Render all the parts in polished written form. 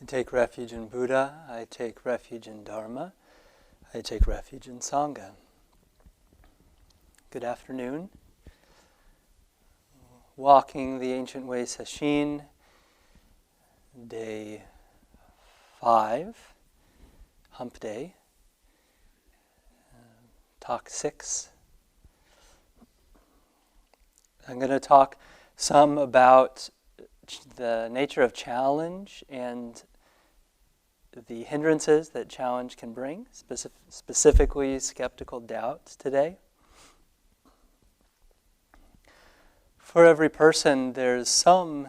take refuge in Buddha, I take refuge in Dharma, I take refuge in Sangha. Good afternoon. Walking the Ancient Way Sesshin, day 5, hump day, talk 6. I'm going to talk some about the nature of challenge and the hindrances that challenge can bring, specifically skeptical doubt today. For every person, there's some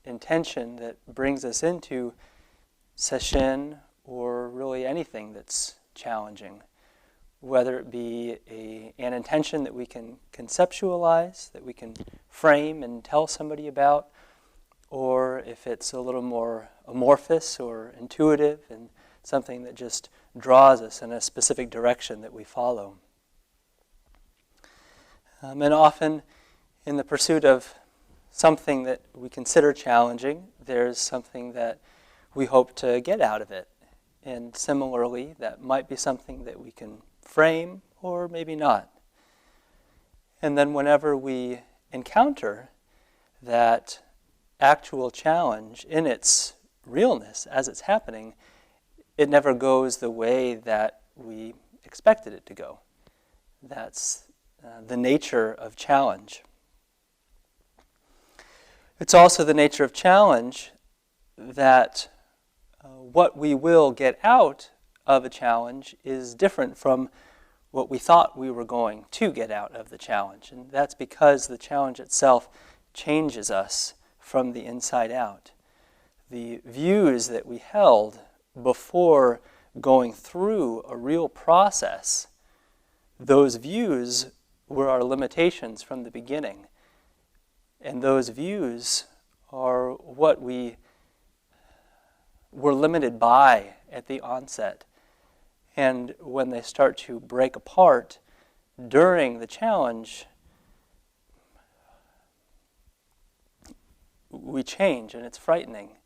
intention that brings us into Sesshin or really anything that's challenging, whether it be an intention that we can conceptualize, that we can frame and tell somebody about, or if it's a little more amorphous or intuitive and something that just draws us in a specific direction that we follow. And often in the pursuit of something that we consider challenging, there's something that we hope to get out of it. And similarly, that might be something that we can frame or maybe not. And then whenever we encounter that actual challenge in its realness as it's happening, it never goes the way that we expected it to go. That's the nature of challenge. It's also the nature of challenge that what we will get out of a challenge is different from what we thought we were going to get out of the challenge. And that's because the challenge itself changes us from the inside out. The views that we held before going through a real process, those views were our limitations from the beginning. And those views are what we were limited by at the onset. And when they start to break apart during the challenge, we change, and it's frightening.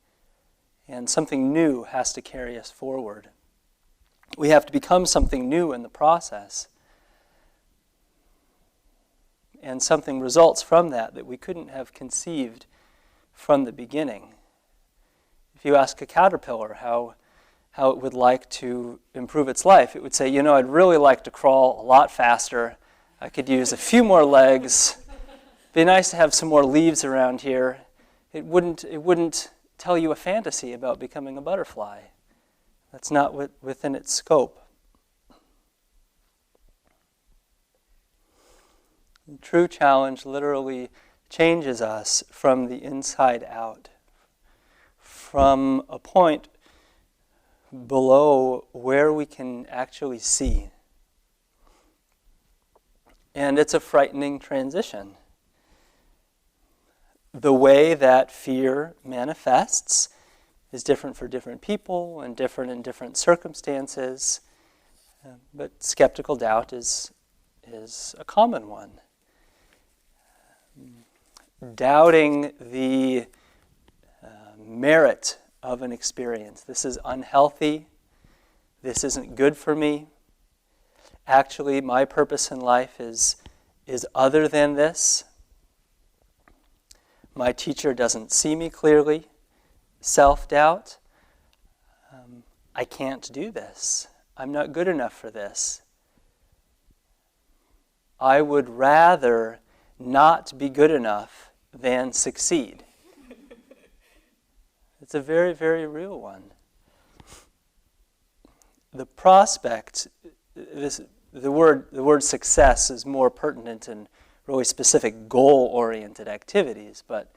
And something new has to carry us forward. We have to become something new in the process. And something results from that we couldn't have conceived from the beginning. If you ask a caterpillar how it would like to improve its life, it would say, I'd really like to crawl a lot faster. I could use a few more legs. It'd be nice to have some more leaves around here. It wouldn't tell you a fantasy about becoming a butterfly. That's not within its scope. True challenge literally changes us from the inside out, from a point below where we can actually see. And it's a frightening transition. The way that fear manifests is different for different people and different in different circumstances, but skeptical doubt is a common one. Doubting the merit of an experience. This is unhealthy. This isn't good for me. Actually, my purpose in life is other than this. My teacher doesn't see me clearly. Self-doubt. I can't do this. I'm not good enough for this. I would rather not be good enough than succeed. It's a very, very real one. The prospect, the word success is more pertinent in really specific goal-oriented activities, but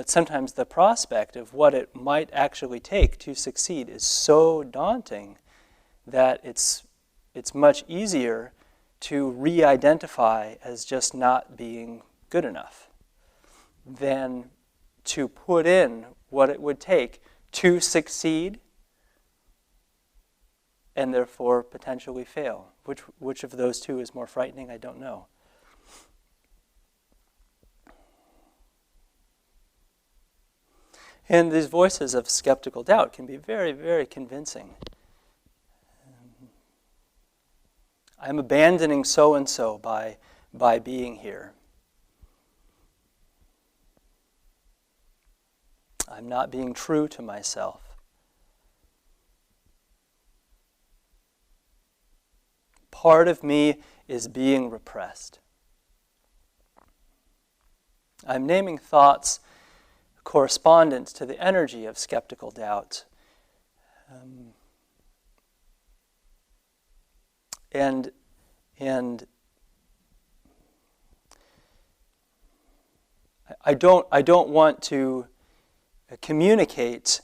sometimes the prospect of what it might actually take to succeed is so daunting that it's much easier to re-identify as just not being good enough than to put in what it would take to succeed and therefore potentially fail. Which of those two is more frightening, I don't know. And these voices of skeptical doubt can be very, very convincing. I'm abandoning so-and-so by being here. I'm not being true to myself. Part of me is being repressed. I'm naming thoughts correspondent to the energy of skeptical doubt. And I don't want to communicate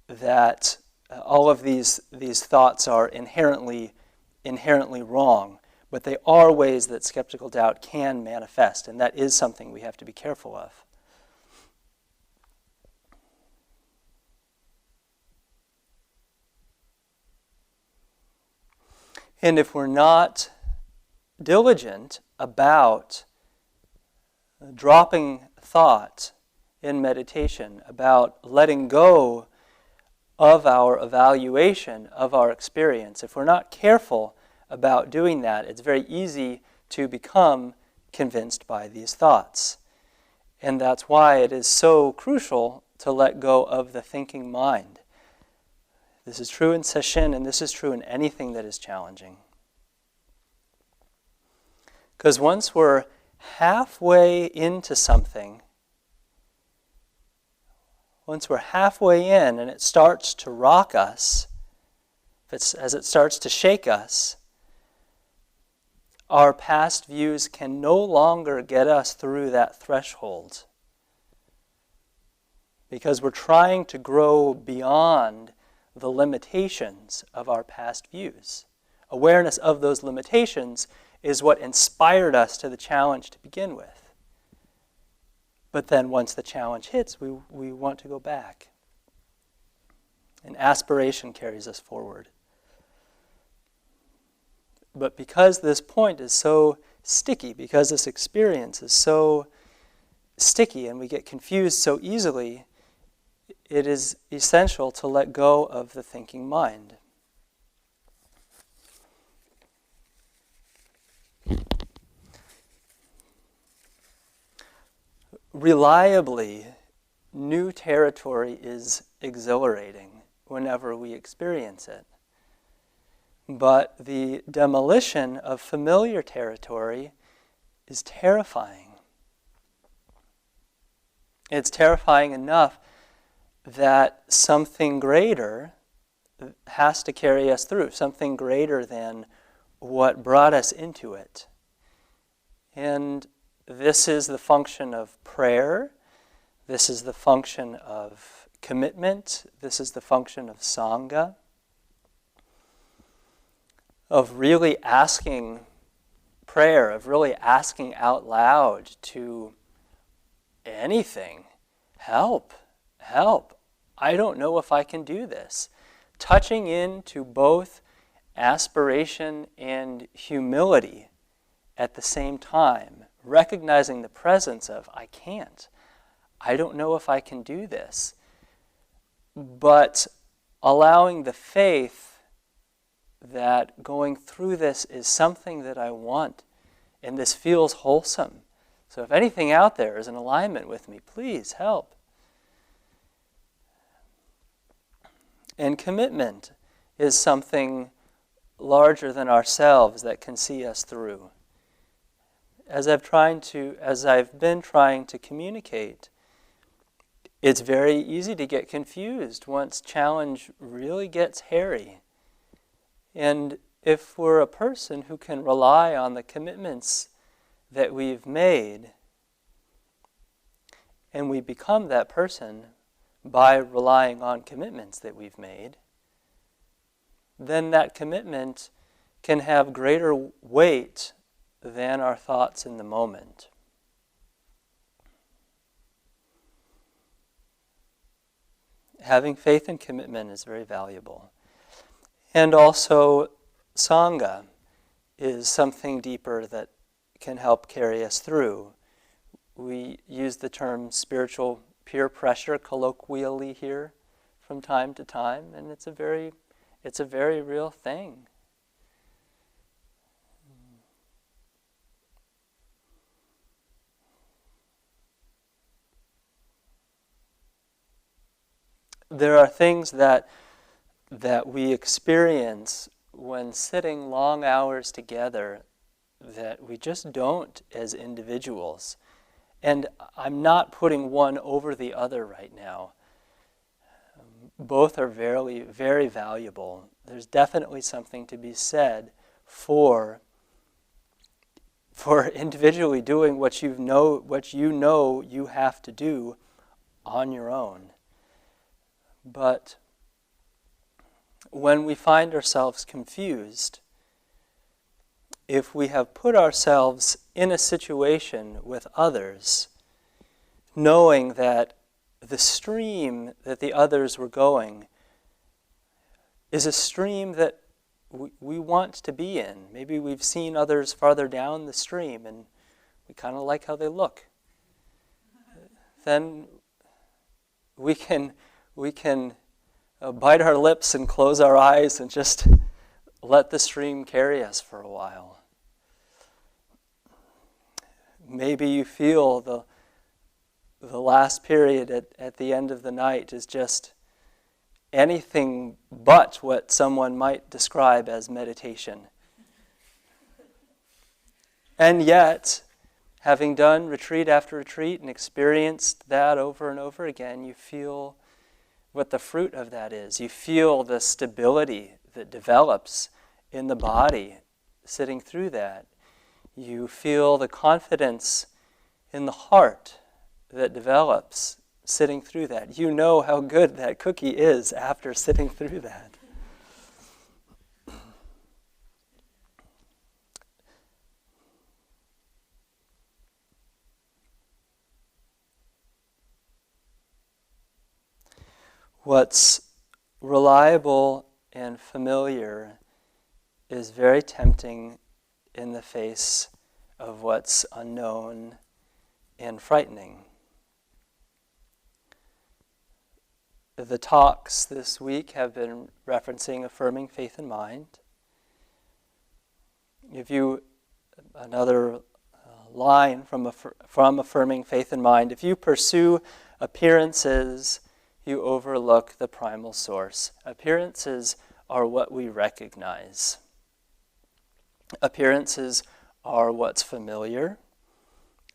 that all of these thoughts are inherently wrong, but they are ways that skeptical doubt can manifest, and that is something we have to be careful of. And if we're not diligent about dropping thought in meditation, about letting go of our evaluation of our experience, if we're not careful about doing that, it's very easy to become convinced by these thoughts. And that's why it is so crucial to let go of the thinking mind. This is true in Sesshin, and this is true in anything that is challenging. Because once we're halfway into something, once we're halfway in and it starts to rock us, as it starts to shake us, our past views can no longer get us through that threshold. Because we're trying to grow beyond the limitations of our past views. Awareness of those limitations is what inspired us to the challenge to begin with. But then once the challenge hits, we want to go back. And aspiration carries us forward. But because this point is so sticky, because this experience is so sticky and we get confused so easily, it is essential to let go of the thinking mind. Reliably, new territory is exhilarating whenever we experience it. But the demolition of familiar territory is terrifying. It's terrifying enough that something greater has to carry us through, something greater than what brought us into it. And this is the function of prayer. This is the function of commitment. This is the function of Sangha. Of really asking prayer, of really asking out loud to anything, help, I don't know if I can do this. Touching into both aspiration and humility at the same time, recognizing the presence of, I can't, I don't know if I can do this, but allowing the faith that going through this is something that I want, and this feels wholesome. So if anything out there is in alignment with me, please help. And commitment is something larger than ourselves that can see us through. As I've been trying to communicate, it's very easy to get confused once challenge really gets hairy. And if we're a person who can rely on the commitments that we've made, and we become that person by relying on commitments that we've made, then that commitment can have greater weight than our thoughts in the moment. Having faith and commitment is very valuable. And also, Sangha is something deeper that can help carry us through. We use the term spiritual peer pressure colloquially here from time to time, and it's a very real thing. There are things that we experience when sitting long hours together that we just don't as individuals. And I'm not putting one over the other right now. Both are very, very valuable. There's definitely something to be said for individually doing what you know you have to do on your own. But when we find ourselves confused, if we have put ourselves in a situation with others, knowing that the stream that the others were going is a stream that we want to be in. Maybe we've seen others farther down the stream and we kind of like how they look. Then we can bite our lips and close our eyes and just let the stream carry us for a while. Maybe you feel the last period at the end of the night is just anything but what someone might describe as meditation. And yet, having done retreat after retreat and experienced that over and over again, you feel what the fruit of that is. You feel the stability that develops in the body sitting through that. You feel the confidence in the heart that develops sitting through that. You know how good that cookie is after sitting through that. What's reliable and familiar is very tempting in the face of what's unknown and frightening. The talks this week have been referencing affirming faith and mind. Give you another line from affirming faith and mind. If you pursue appearances, you overlook the primal source. Appearances are what we recognize. Appearances are what's familiar.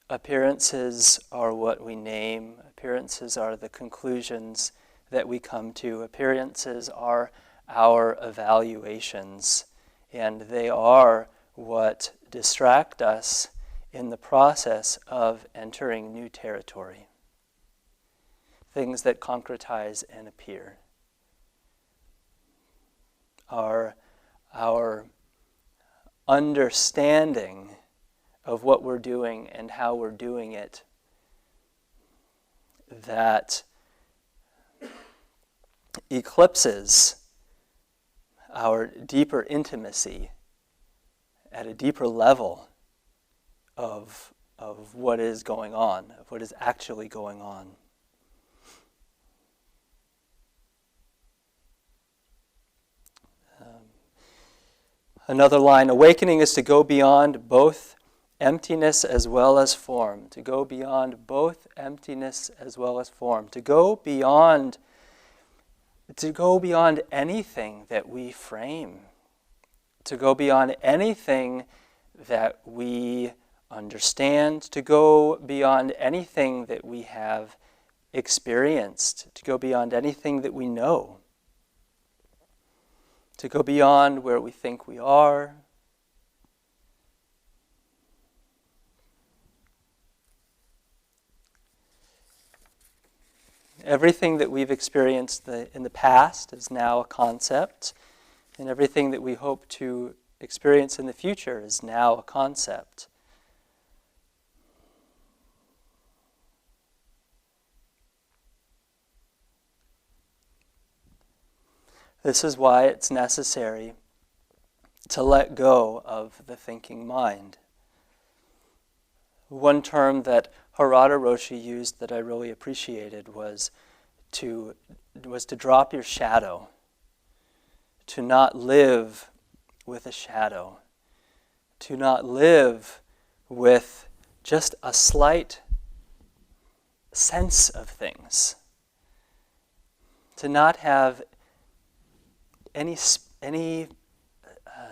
Appearances are what we name. Appearances are the conclusions that we come to. Appearances are our evaluations, and they are what distract us in the process of entering new territory. Things that concretize and appear. Our understanding of what we're doing and how we're doing it, that eclipses our deeper intimacy at a deeper level of what is going on, of what is actually going on. Another line, awakening is to go beyond both emptiness as well as form. To go beyond both emptiness as well as form. To go beyond anything that we frame. To go beyond anything that we understand. To go beyond anything that we have experienced. To go beyond anything that we know. To go beyond where we think we are. Everything that we've experienced in the past is now a concept, and everything that we hope to experience in the future is now a concept. This is why it's necessary to let go of the thinking mind. One term that Harada Roshi used that I really appreciated was to drop your shadow, to not live with a shadow, to not live with just a slight sense of things, to not have any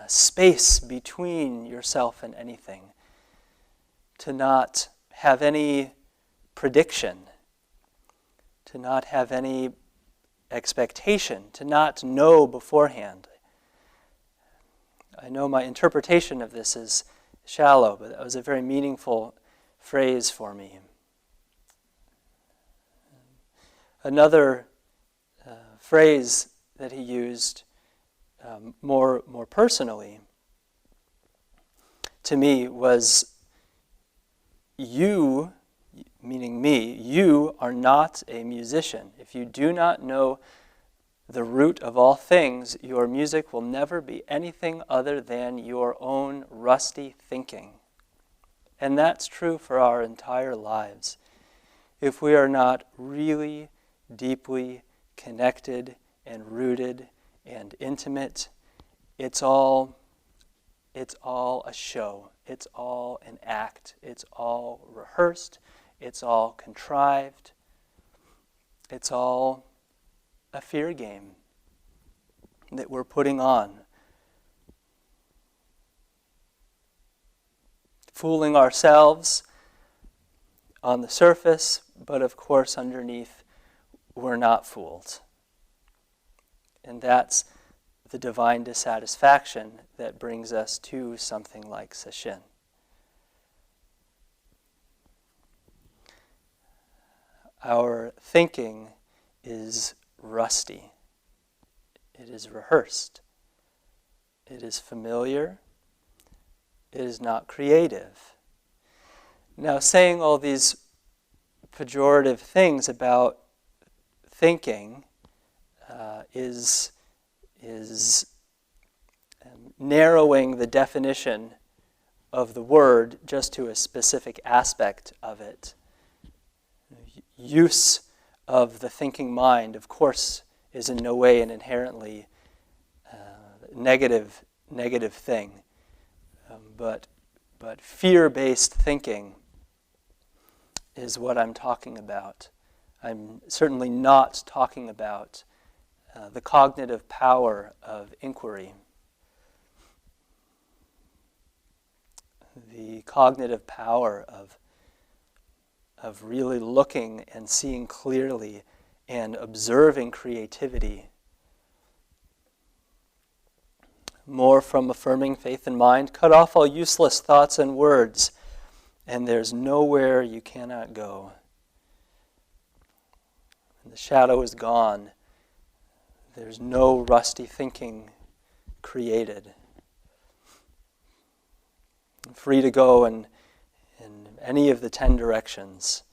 space between yourself and anything, to not have any prediction, to not have any expectation, to not know beforehand. I know my interpretation of this is shallow, but that was a very meaningful phrase for me. Another phrase that he used more personally to me was, you, meaning me, you are not a musician. If you do not know the root of all things, your music will never be anything other than your own rusty thinking. And that's true for our entire lives. If we are not really deeply connected and rooted and intimate, it's all a show. It's all an act. It's all rehearsed. It's all contrived. It's all a fear game that we're putting on. Fooling ourselves on the surface, but of course underneath we're not fooled. And that's the divine dissatisfaction that brings us to something like Sesshin. Our thinking is rusty. It is rehearsed. It is familiar. It is not creative. Now, saying all these pejorative things about thinking is narrowing the definition of the word just to a specific aspect of it. Use of the thinking mind, of course, is in no way an inherently negative thing. But fear-based thinking is what I'm talking about. I'm certainly not talking about the cognitive power of inquiry. The cognitive power of really looking and seeing clearly and observing creativity. More from affirming faith and mind, cut off all useless thoughts and words, and there's nowhere you cannot go. When the shadow is gone, there's no rusty thinking created. Free to go in any of the 10 directions.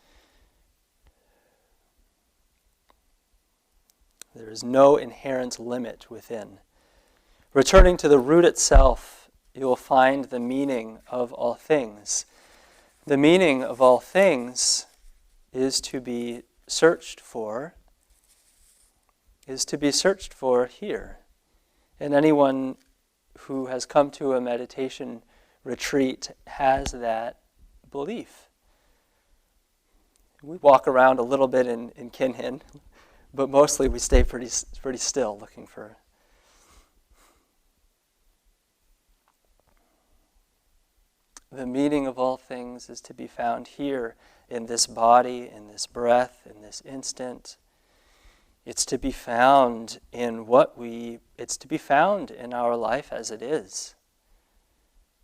There is no inherent limit within. Returning to the root itself, you will find the meaning of all things. The meaning of all things is to be searched for here. And anyone who has come to a meditation retreat has that belief. We walk around a little bit in Kinhin, but mostly we stay pretty still looking for. The meaning of all things is to be found here in this body, in this breath, in this instant. It's to be found in it's to be found in our life as it is,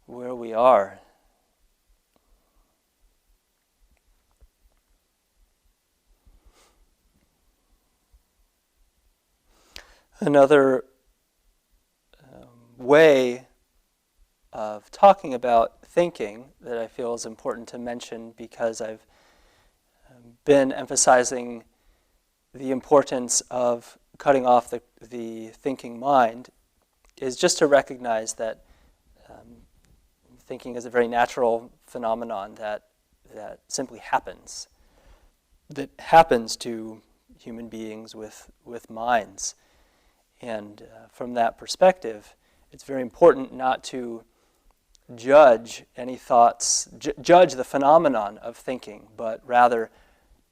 where we are. Another way of talking about thinking that I feel is important to mention, because I've been emphasizing the importance of cutting off the thinking mind, is just to recognize that thinking is a very natural phenomenon that that simply happens, that happens to human beings with minds. And from that perspective, it's very important not to judge any thoughts, judge the phenomenon of thinking, but rather,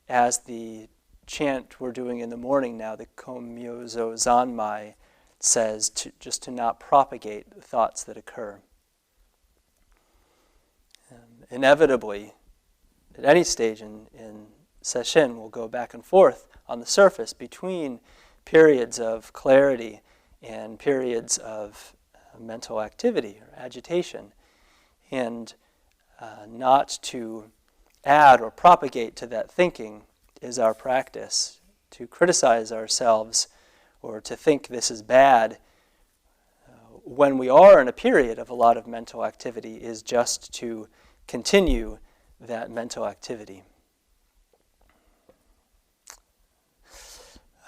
as the chant we're doing in the morning now, the Kommyozo Zanmai says, just to not propagate the thoughts that occur. Inevitably, at any stage in Sesshin, we'll go back and forth on the surface between periods of clarity and periods of mental activity or agitation, and not to add or propagate to that thinking is our practice. To criticize ourselves or to think this is bad when we are in a period of a lot of mental activity is just to continue that mental activity.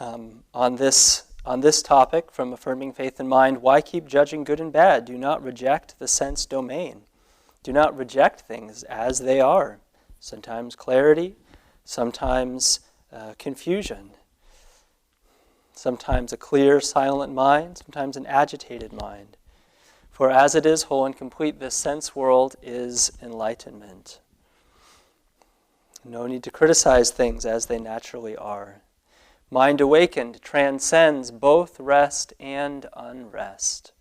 On this topic, from Affirming Faith and Mind, why keep judging good and bad? Do not reject the sense domain. Do not reject things as they are. Sometimes clarity, sometimes confusion, sometimes a clear, silent mind, sometimes an agitated mind. For as it is whole and complete, this sense world is enlightenment. No need to criticize things as they naturally are. Mind awakened transcends both rest and unrest.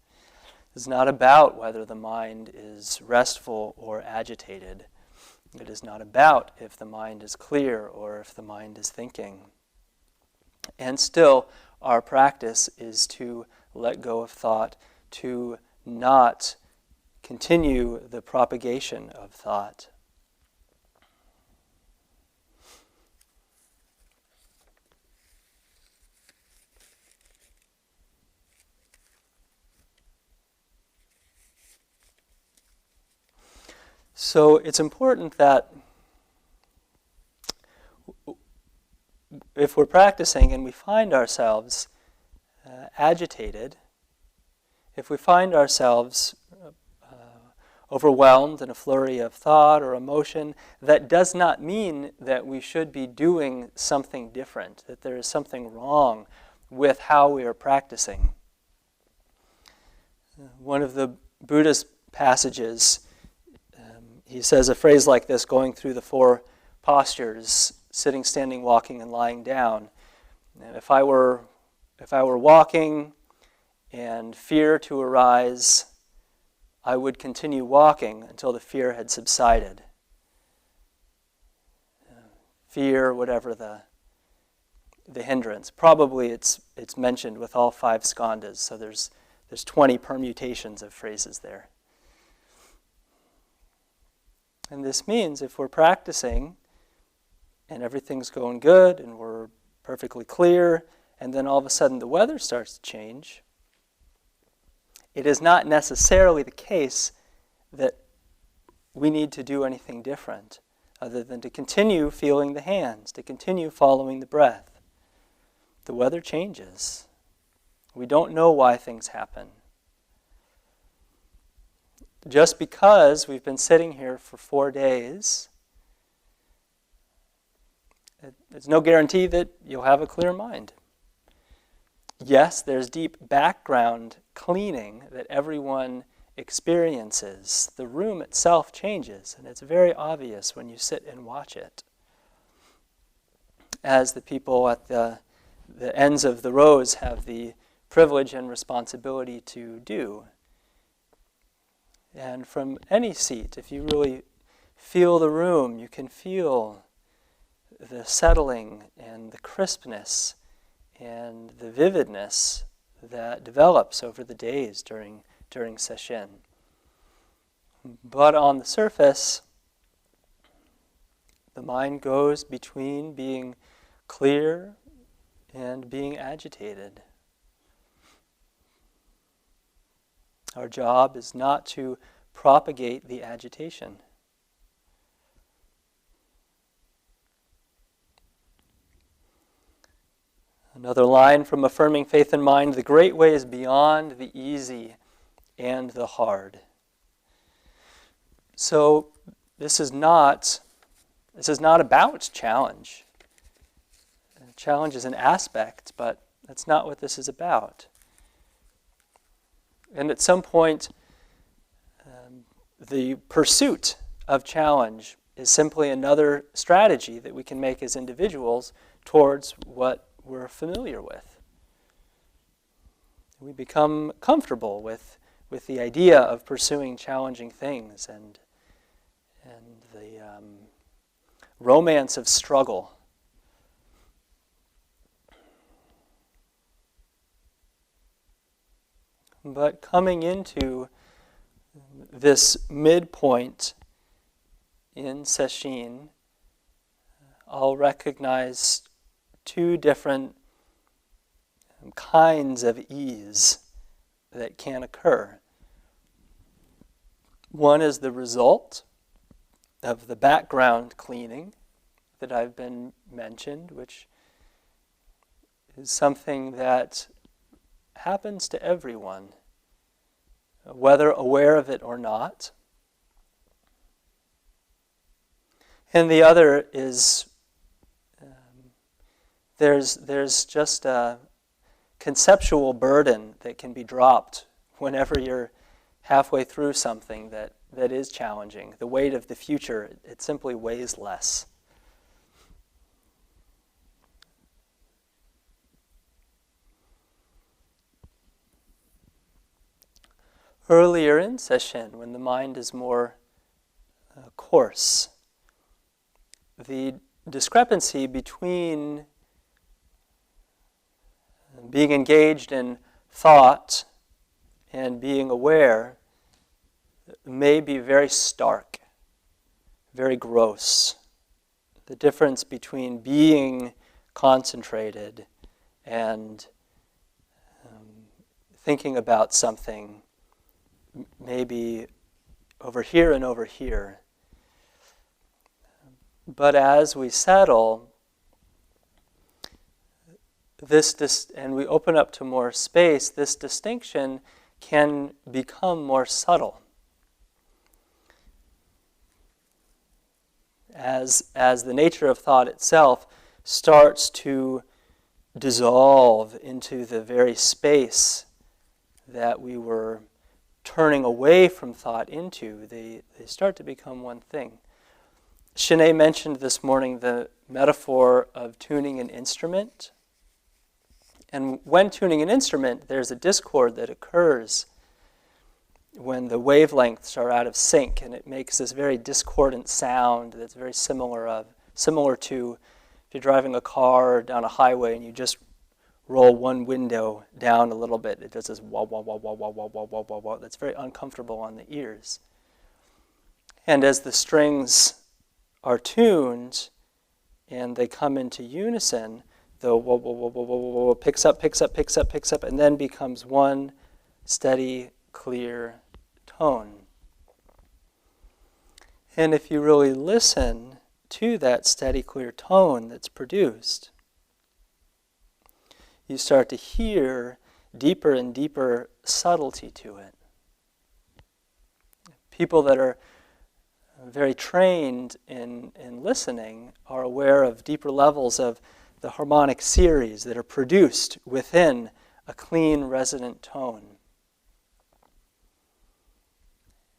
It's not about whether the mind is restful or agitated. It is not about if the mind is clear or if the mind is thinking. And still, our practice is to let go of thought, to not continue the propagation of thought. So it's important that if we're practicing and we find ourselves agitated, if we find ourselves overwhelmed in a flurry of thought or emotion, that does not mean that we should be doing something different, that there is something wrong with how we are practicing. One of the Buddhist passages, he says a phrase like this, going through the four postures: sitting, standing, walking, and lying down. And if I were walking and fear to arise, I would continue walking until the fear had subsided. Fear, whatever the hindrance. Probably it's mentioned with all 5 skandhas, so there's 20 permutations of phrases there. And this means if we're practicing and everything's going good and we're perfectly clear, and then all of a sudden the weather starts to change, it is not necessarily the case that we need to do anything different other than to continue feeling the hands, to continue following the breath. The weather changes. We don't know why things happen. Just because we've been sitting here for 4 days, there's no guarantee that you'll have a clear mind. Yes, there's deep background cleaning that everyone experiences. The room itself changes, and it's very obvious when you sit and watch it. As the people at the ends of the rows have the privilege and responsibility to do. And from any seat, if you really feel the room, you can feel the settling and the crispness and the vividness that develops over the days during Sesshin. But on the surface, the mind goes between being clear and being agitated. Our job is not to propagate the agitation. Another line from Affirming Faith and Mind: the great way is beyond the easy and the hard. So this is not This is not about challenge. Challenge is an aspect, but that's not what this is about. And at some point, the pursuit of challenge is simply another strategy that we can make as individuals towards what we're familiar with. We become comfortable with the idea of pursuing challenging things and the romance of struggle. But coming into this midpoint in Sesshin, I'll recognize two different kinds of ease that can occur. One is the result of the background cleaning that I've been mentioned, which is something that happens to everyone, whether aware of it or not. And the other is there's just a conceptual burden that can be dropped whenever you're halfway through something that is challenging. The weight of the future, it simply weighs less. Earlier in Sesshin, when the mind is more coarse, the discrepancy between being engaged in thought and being aware may be very stark, very gross. The difference between being concentrated and thinking about something maybe over here and over here. But as we settle, and we open up to more space, this distinction can become more subtle. As the nature of thought itself starts to dissolve into the very space that we were turning away from thought into, they start to become one thing. Shanae mentioned this morning the metaphor of tuning an instrument. And when tuning an instrument, there's a discord that occurs when the wavelengths are out of sync, and it makes this very discordant sound that's very similar to if you're driving a car down a highway and you just roll one window down a little bit, it does this wah, wah, wah, wah, wah, wah, wah, wah, wah, wah. That's very uncomfortable on the ears. And as the strings are tuned and they come into unison, the wah, wah, wah, wah, wah, wah, wah, picks up, and then becomes one steady, clear tone. And if you really listen to that steady, clear tone that's produced, you start to hear deeper and deeper subtlety to it. People that are very trained in listening are aware of deeper levels of the harmonic series that are produced within a clean, resonant tone.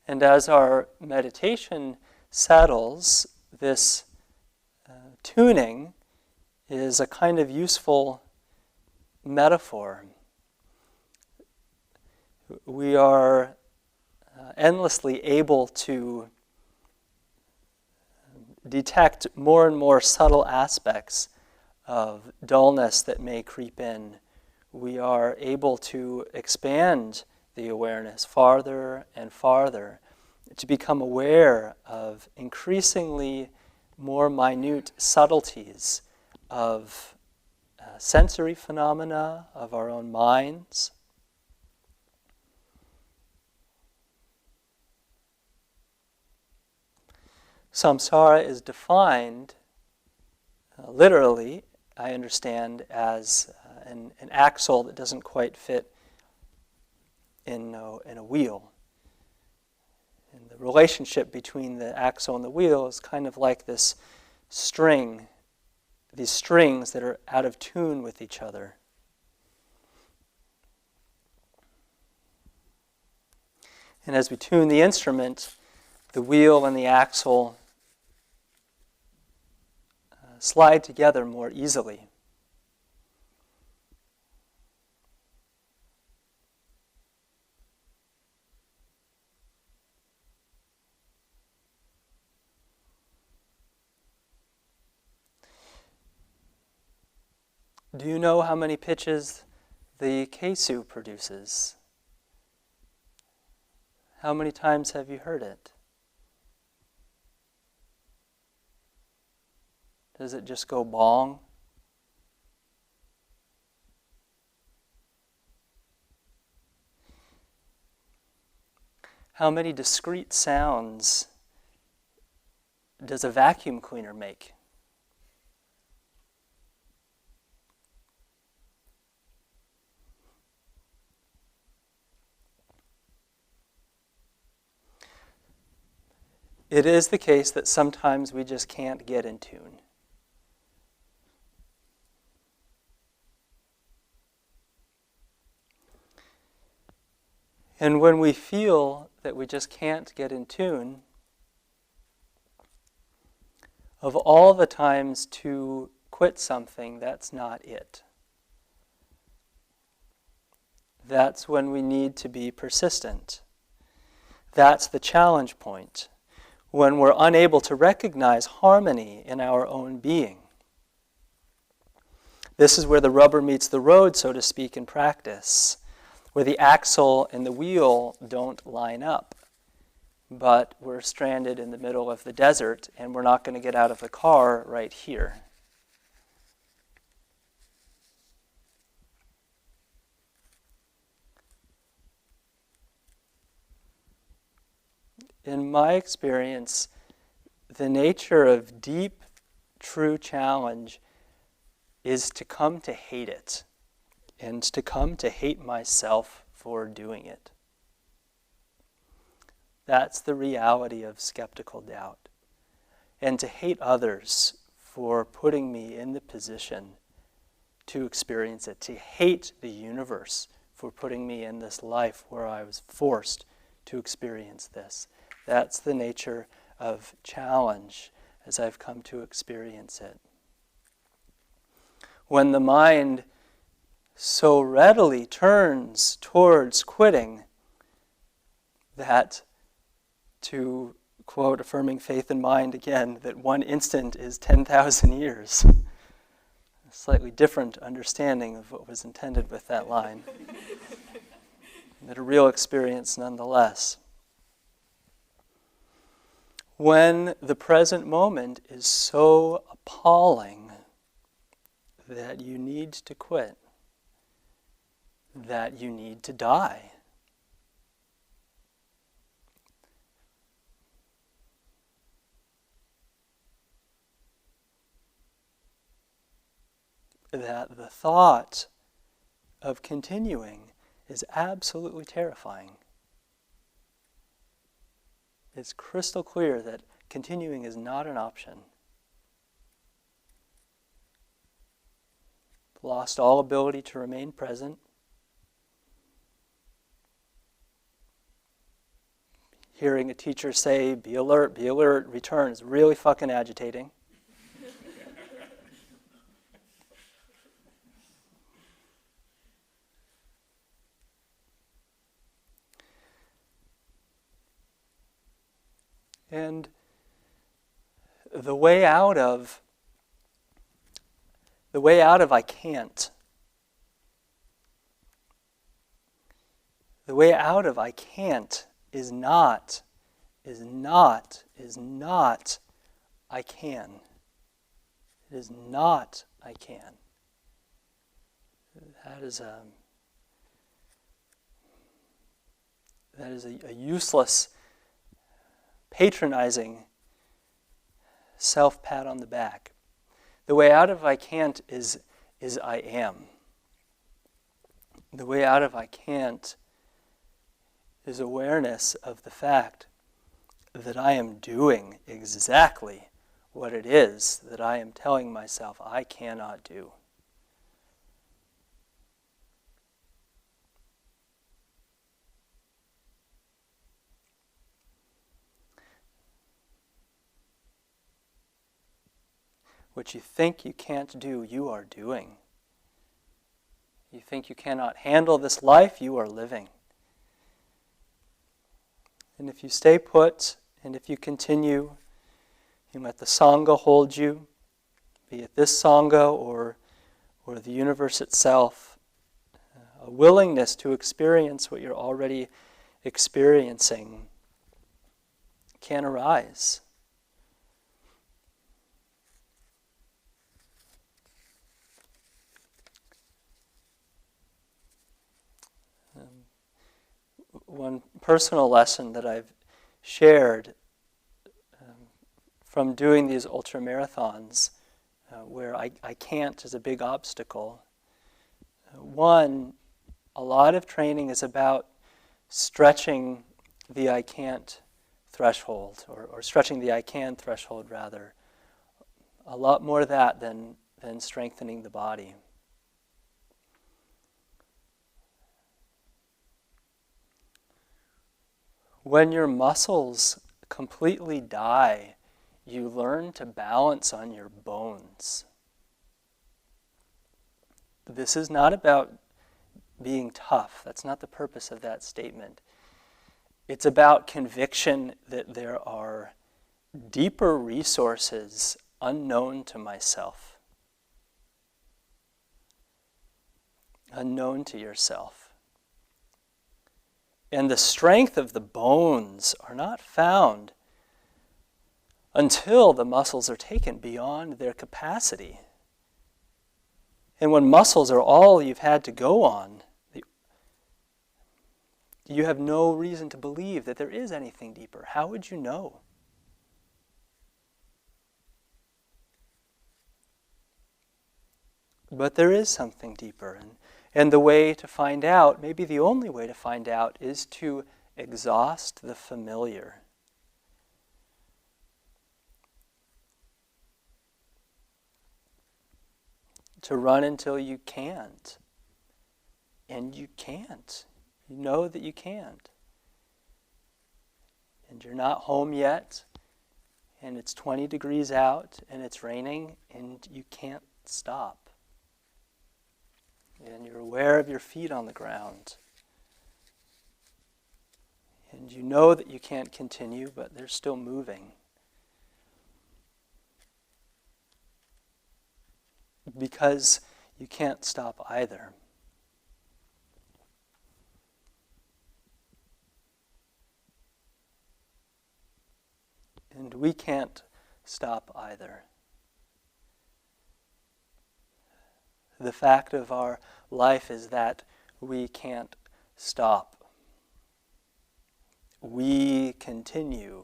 And as our meditation settles, this tuning is a kind of useful metaphor. We are endlessly able to detect more and more subtle aspects of dullness that may creep in. We are able to expand the awareness farther and farther to become aware of increasingly more minute subtleties of sensory phenomena of our own minds. Samsara is defined literally, I understand, as an axle that doesn't quite fit in a wheel. And the relationship between the axle and the wheel is kind of like this string, these strings that are out of tune with each other. And as we tune the instrument, the wheel and the axle slide together more easily. Do you know how many pitches the keisu produces? How many times have you heard it? Does it just go bong? How many discrete sounds does a vacuum cleaner make? It is the case that sometimes we just can't get in tune. And when we feel that we just can't get in tune, of all the times to quit something, that's not it. That's when we need to be persistent. That's the challenge point, when we're unable to recognize harmony in our own being. This is where the rubber meets the road, so to speak, in practice, where the axle and the wheel don't line up, but we're stranded in the middle of the desert and we're not going to get out of the car right here. In my experience, the nature of deep, true challenge is to come to hate it, and to come to hate myself for doing it. That's the reality of skeptical doubt. And to hate others for putting me in the position to experience it, to hate the universe for putting me in this life where I was forced to experience this. That's the nature of challenge as I've come to experience it. When the mind so readily turns towards quitting that, to quote affirming faith and mind again, that one instant is 10,000 years. A slightly different understanding of what was intended with that line. But a real experience nonetheless. When the present moment is so appalling that you need to quit, that you need to die, that the thought of continuing is absolutely terrifying. It's crystal clear that continuing is not an option. Lost all ability to remain present. Hearing a teacher say, be alert, return is really fucking agitating. And the way out of I can't. The way out of I can't is not I can. It is not I can. That is a useless, patronizing self-pat on the back. The way out of I can't is I am. The way out of I can't is awareness of the fact that I am doing exactly what it is that I am telling myself I cannot do. What you think you can't do, you are doing. You think you cannot handle this life, you are living. And if you stay put, and if you continue, you let the Sangha hold you, be it this Sangha or the universe itself, a willingness to experience what you're already experiencing can arise. One personal lesson that I've shared from doing these ultramarathons, where I can't is a big obstacle. One, a lot of training is about stretching the I can't threshold, or stretching the I can threshold rather. A lot more of that than strengthening the body. When your muscles completely die, you learn to balance on your bones. This is not about being tough. That's not the purpose of that statement. It's about conviction that there are deeper resources unknown to myself, unknown to yourself. And the strength of the bones are not found until the muscles are taken beyond their capacity. And when muscles are all you've had to go on, you have no reason to believe that there is anything deeper. How would you know? But there is something deeper. And the way to find out, maybe the only way to find out, is to exhaust the familiar. To run until you can't. And you can't. You know that you can't. And you're not home yet, and it's 20 degrees out, and it's raining, and you can't stop. And you're aware of your feet on the ground. And you know that you can't continue, but they're still moving. Because you can't stop either. And we can't stop either. The fact of our life is that we can't stop. We continue.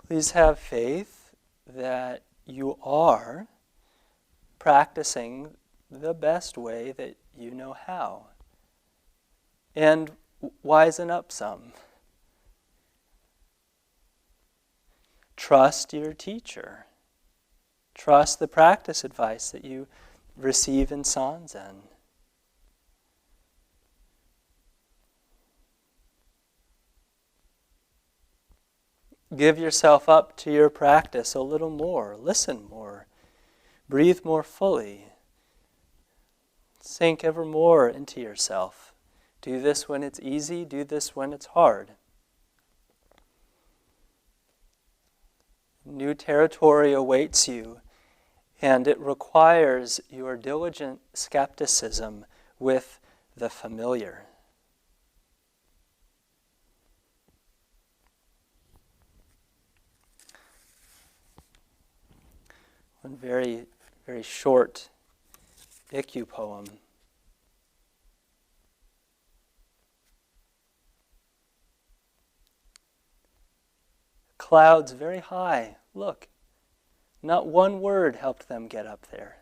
Please have faith that you are practicing the best way that you know how. And wisen up some. Trust your teacher. Trust the practice advice that you receive in Sanzen. Give yourself up to your practice a little more. Listen more. Breathe more fully. Sink ever more into yourself. Do this when it's easy. Do this when it's hard. New territory awaits you, and it requires your diligent skepticism with the familiar. One very, very short Ikkyu poem. Clouds very high. Look, not one word helped them get up there.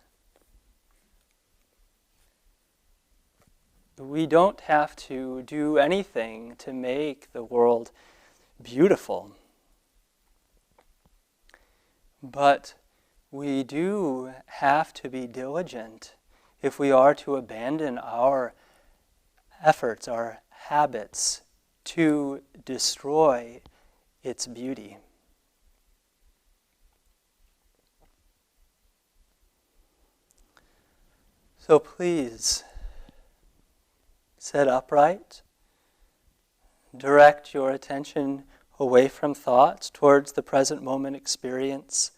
we don't have to do anything to make the world beautiful. But we do have to be diligent if we are to abandon our efforts, our habits, to destroy its beauty. So please, sit upright, direct your attention away from thoughts towards the present moment experience.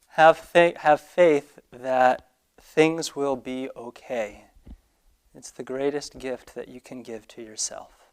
Have faith that things will be okay. It's the greatest gift that you can give to yourself.